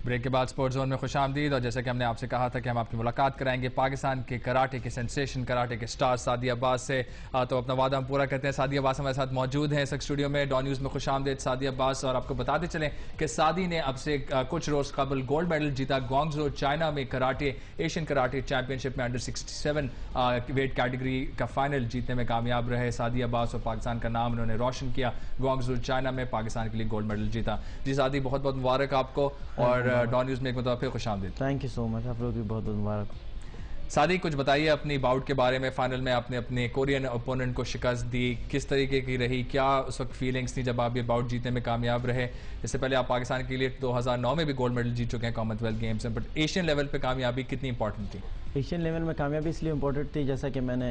Break के बाद sports zone में खुशामदीद। और जैसे कि हमने आपसे कहा था कि हम आपकी मुलाकात कराएंगे पाकिस्तान के कराटे के सेंसेशन, कराटे के स्टार सादी अब्बास से, तो अपना वादा हम पूरा करते हैं। सादी अब्बास हमारे साथ मौजूद हैं इस स्टूडियो में। डॉन न्यूज़ में खुशामदीद सादी अब्बास। और आपको बताते चलें कि सादी ने अब से कुछ रोज़ कबल गोल्ड मेडल जीता ग्वांगझो चाइना में कराटे एशियन कराटे चैंपियनशिप में अंडर 67 वेट कैटेगरी का फाइनल जीतने में कामयाब रहे सादी अब्बास और पाकिस्तान का नाम उन्होंने रोशन किया। ग्वांगझो चाइना में पाकिस्तान के लिए गोल्ड मेडल जीता। जी सादी, बहुत बहुत मुबारक आपको और डॉन न्यूज़ में एक मतलब फिर खुशामदीद। थैंक यू सो मच, आप लोग भी बहुत बहुत मुबारक। सादी, कुछ बताइए अपनी बाउट के बारे में। फाइनल में आपने अपने कोरियन ओपोनेंट को शिकस्त दी, किस तरीके की रही, क्या उस वक्त फीलिंग्स थी जब आप ये बाउट जीतने में कामयाब रहे? इससे पहले आप पाकिस्तान के लिए 2009 में भी गोल्ड मेडल जीत चुके हैं कॉमनवेल्थ गेम्स में, बट एशियन लेवल पे कामयाबी कितनी इंपॉर्टेंट थी? एशियन लेवल में कामयाबी इसलिए इम्पोर्टेंट थी जैसा कि मैंने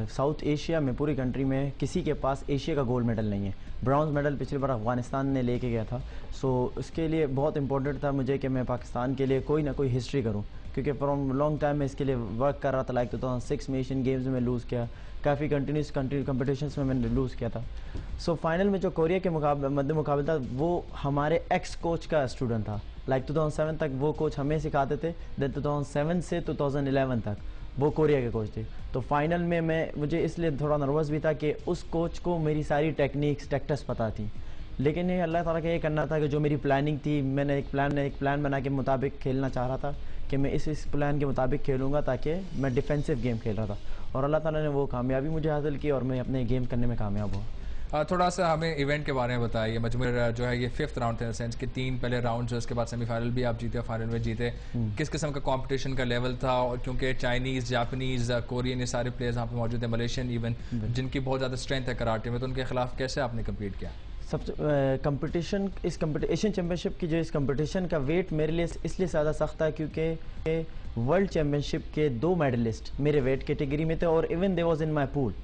साउथ एशिया में पूरी कंट्री में किसी के पास एशिया का गोल्ड मेडल नहीं है। ब्रॉन्ज मेडल पिछली बार अफगानिस्तान ने लेके गया था, सो उसके लिए बहुत इंपॉर्टेंट था मुझे कि मैं पाकिस्तान के लिए कोई ना कोई हिस्ट्री करूं, क्योंकि फ्रॉम लॉन्ग टाइम में इसके लिए वर्क कर रहा था। लाइक 2006 में एशियन गेम्स में लूज़ किया, काफ़ी कंटिन्यूस कंपटीशंस में मैंने लूज़ किया था। सो फाइनल में जो कोरिया के मध्य मुकाबला था वो हमारे एक्स कोच का स्टूडेंट था। लाइक 2007 तक वो कोच हमें सिखाते थे, देन 2007 से 2011 तक वो कोरिया के कोच थे। तो फाइनल में मुझे इसलिए थोड़ा नर्वस भी था कि उस कोच को मेरी सारी टेक्निक्स टैक्टिक्स पता थी, लेकिन ये अल्लाह ताला का ये करना था कि जो मेरी प्लानिंग थी, मैंने एक प्लान बना के मुताबिक खेलना चाह रहा था कि मैं इस प्लान के मुताबिक खेलूंगा ताकि मैं डिफेंसिव गेम खेल रहा था, और अल्लाह ताला ने वो कामयाबी मुझे हासिल की और मैं अपने गेम करने में कामयाब हुआ। थोड़ा सा हमें इवेंट के बारे में बताइए। मजमूर जो है ये 5th राउंड थे, सेंस कि 3 पहले राउंड, उसके बाद सेमीफाइनल भी आप जीते और फाइनल में जीते। किस किस्म का कंपटीशन का लेवल था? और क्योंकि चाइनीज़, जापानीज़, कोरियन, ये सारे प्लेयर्स यहाँ पे मौजूद हैं, मलेशियन इवन, जिनकी बहुत ज़्यादा स्ट्रेंथ है कराटे में, तो उनके खिलाफ कैसे आपने कम्पीट किया? सबसे कंपटीशन एशियन चैम्पियनशिप की जो इस कंपटीशन का वेट मेरे लिए इसलिए ज़्यादा सख्त था क्योंकि वर्ल्ड चैम्पियनशिप के 2 मेडलिस्ट मेरे वेट कैटेगरी में थे और even they was in my pool.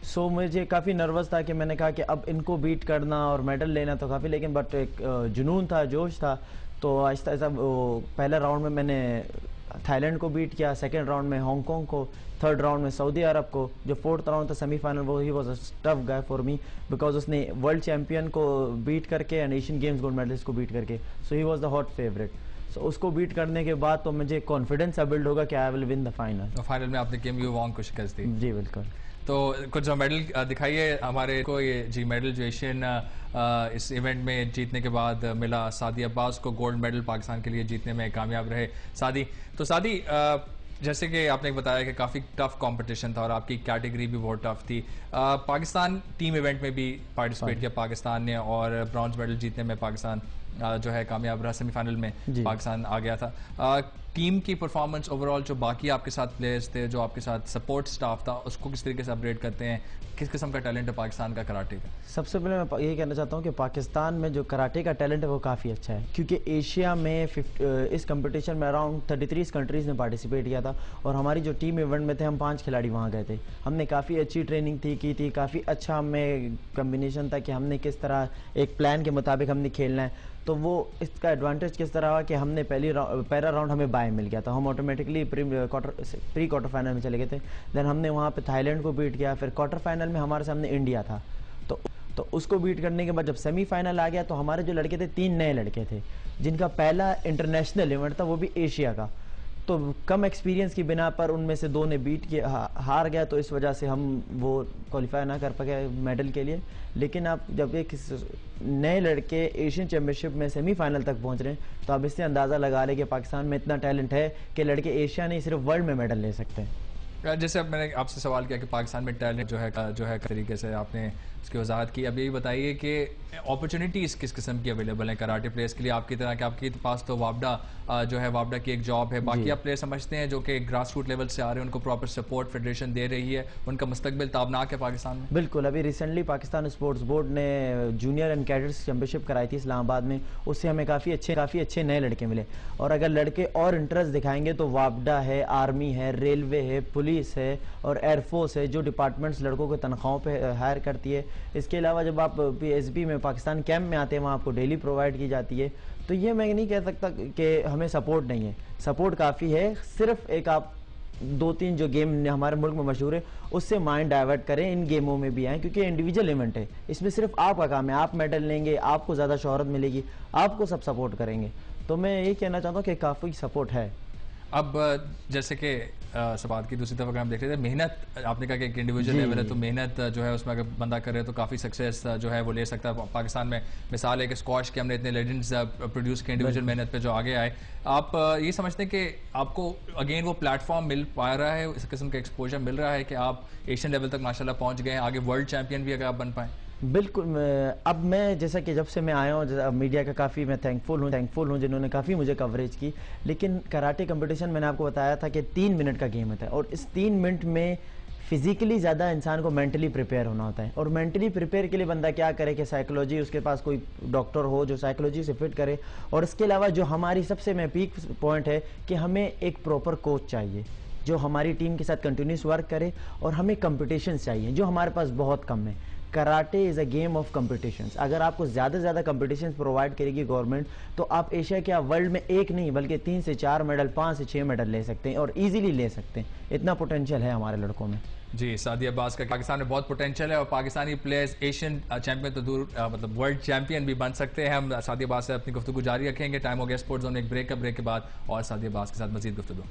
So मुझे काफ़ी नर्वस था कि मैंने कहा कि अब इनको बीट करना और मेडल लेना तो काफ़ी, लेकिन बट एक जुनून था, जोश था। तो आहिस्ता आहिस्ता पहले राउंड में मैंने थाईलैंड को बीट किया, सेकेंड राउंड में हांगकॉन्ग को, थर्ड राउंड में सऊदी अरब को। जो 4th राउंड था सेमीफाइनल, वो he was a tough guy for me because उसने वर्ल्ड चैंपियन को बीट करके and Asian Games gold medallist को बीट करके, so he was the hot favourite. So उसको बीट करने के बाद तो मुझे कॉन्फिडेंस बिल्ड होगा कि I will win the final. Final में आपने किम यू वॉन्ग को शिकस्त दी। जी बिल्कुल। तो कुछ मेडल दिखाइए हमारे को। ये जी मेडल जो एशियन इस इवेंट में जीतने के बाद मिला सादी अब्बास को, गोल्ड मेडल पाकिस्तान के लिए जीतने में कामयाब रहे सादी। तो सादी, जैसे कि आपने बताया कि काफ़ी टफ कंपटीशन था और आपकी कैटेगरी भी बहुत टफ थी। पाकिस्तान टीम इवेंट में भी पार्टिसिपेट किया पाकिस्तान ने और ब्रॉन्ज मेडल जीतने में पाकिस्तान जो है कामयाब रहा। सेमीफाइनल में पाकिस्तान आ गया था। टीम की परफॉर्मेंस ओवरऑल, जो बाकी आपके साथ प्लेयर्स थे, जो आपके साथ सपोर्ट स्टाफ था, उसको किस तरीके से अपग्रेड करते हैं? किस किस्म का टैलेंट है पाकिस्तान का कराटे का? सबसे पहले मैं यही कहना चाहता हूँ कि पाकिस्तान में जो कराटे का टैलेंट है वो काफ़ी अच्छा है, क्योंकि एशिया में इस कंपटीशन में अराउंड 33 कंट्रीज़ ने पार्टिसिपेट किया था और हमारी जो टीम इवेंट में थे हम 5 खिलाड़ी वहाँ गए थे। हमने काफ़ी अच्छी ट्रेनिंग की थी, काफ़ी अच्छा हमें कम्बिनेशन था कि हमने किस तरह एक प्लान के मुताबिक हमने खेलना है। तो वो इसका एडवांटेज किस तरह हुआ कि हमने पहला राउंड हमें बाय मिल गया था, हम ऑटोमेटिकली प्री क्वार्टर फाइनल में चले गए थे। देन हमने वहाँ पे थाईलैंड को बीट किया, फिर क्वार्टर फाइनल में हमारे सामने इंडिया था। तो उसको बीट करने के बाद जब सेमीफाइनल आ गया तो हमारे जो लड़के थे 3 नए लड़के थे जिनका पहला इंटरनेशनल इवेंट था, वो भी एशिया का। तो कम एक्सपीरियंस की बिना पर उनमें से 2 ने बीट किया, हार गया, तो इस वजह से हम वो क्वालिफाई ना कर पाए मेडल के लिए। लेकिन आप जब एक नए लड़के एशियन चैम्पियनशिप में सेमीफाइनल तक पहुंच रहे हैं तो आप इससे अंदाज़ा लगा लें कि पाकिस्तान में इतना टैलेंट है कि लड़के एशिया नहीं सिर्फ वर्ल्ड में मेडल ले सकते हैं। जैसे अब मैंने आपसे सवाल किया कि पाकिस्तान में टैलेंट जो है तरीके से आपने उसकी वजाहत की। अब यही बताइए कि अपॉर्चुनिटीज़ किस किस्म की अवेलेबल हैं कराटे प्लेयर्स के लिए आपकी तरह? कि आपके पास तो वापडा जो है, वापडा की एक जॉब है, बाकी आप प्लेयर समझते हैं जो कि ग्रास रूट लेवल से आ रहे हैं, उनको प्रॉपर सपोर्ट फेडरेशन दे रही है, उनका मुस्तकबिल ताबनाक है पाकिस्तान में? बिल्कुल। अभी रिसेंटली पाकिस्तान स्पोर्ट्स बोर्ड ने जूनियर एंड कैडेट्स चैंपियनशिप कराई थी इस्लामाबाद में, उससे हमें काफ़ी अच्छे नए लड़के मिले। और अगर लड़के और इंटरेस्ट दिखाएंगे तो वापडा है, आर्मी है, रेलवे है, पुलिस है और एयरफोर्स है, जो डिपार्टमेंट्स लड़कों को तनख्वाहों पर हायर करती है। इसके अलावा जब आप PSB में पाकिस्तान कैंप में आते हैं, वहाँ आपको डेली प्रोवाइड की जाती है। तो ये मैं नहीं कह सकता कि हमें सपोर्ट नहीं है, सपोर्ट काफ़ी है। सिर्फ एक आप 2-3 जो गेम हमारे मुल्क में मशहूर है उससे माइंड डाइवर्ट करें, इन गेमों में भी आएँ, क्योंकि इंडिविजुअल इवेंट है, इसमें सिर्फ आपका काम है, आप मेडल लेंगे, आपको ज़्यादा शोहरत मिलेगी, आपको सब सपोर्ट करेंगे। तो मैं ये कहना चाहता हूँ कि काफ़ी सपोर्ट है। अब जैसे कि सवाल की दूसरी तरफ अगर हम देख रहे थे, मेहनत आपने कहा कि एक इंडिविजुअल लेवल है, तो मेहनत जो है उसमें अगर बंदा करे तो काफ़ी सक्सेस जो है वो ले सकता है। पाकिस्तान में मिसाल है कि स्क्वाश के हमने इतने लेजेंड्स प्रोड्यूस किए इंडिविजुअल मेहनत पे जो आगे आए। आप ये समझते हैं कि आपको अगेन वो प्लेटफॉर्म मिल पा रहा है, इस किस्म का एक्सपोजर मिल रहा है कि आप एशियन लेवल तक माशाल्लाह पहुंच गए हैं, आगे वर्ल्ड चैंपियन भी अगर आप बन पाएँ? बिल्कुल। अब मैं जैसा कि जब से मैं आया हूँ मीडिया का काफ़ी मैं थैंकफुल हूँ जिन्होंने काफ़ी मुझे कवरेज की। लेकिन कराटे कंपटीशन मैंने आपको बताया था कि 3 मिनट का गेम होता है और इस 3 मिनट में फिजिकली ज़्यादा इंसान को मेंटली प्रिपेयर होना होता है। और मेंटली प्रिपेयर के लिए बंदा क्या करे कि साइकोलॉजी, उसके पास कोई डॉक्टर हो जो साइकोलॉजी से फिट करे। और इसके अलावा जो हमारी सबसे में पीक पॉइंट है कि हमें एक प्रॉपर कोच चाहिए जो हमारी टीम के साथ कंटिन्यूस वर्क करे, और हमें कंपटीशन चाहिए जो हमारे पास बहुत कम है। Karate is a game of competitions. अगर आपको ज़्यादा से ज़्यादा कंपटीशन प्रोवाइड करेगी गवर्नमेंट, तो आप एशिया क्या वर्ल्ड में एक नहीं बल्कि 3 से 4 मेडल, 5 से 6 मेडल ले सकते हैं और इजीली ले सकते हैं। इतना पोटेंशियल है हमारे लड़कों में। जी, सादी अब्बास का पाकिस्तान में बहुत पोटेंशियल है और पाकिस्तानी प्लेयर्स एशियन चैंपियन तो दूर मतलब वर्ल्ड चैंपियन भी बन सकते हैं। हम सादी अब्बास से अपनी गुफ्तगू जारी रखेंगे। टाइम हो गया स्पोर्ट्स जोन में एक ब्रेक के बाद और सादी अब्बास के साथ मजीद गुफ्तगू।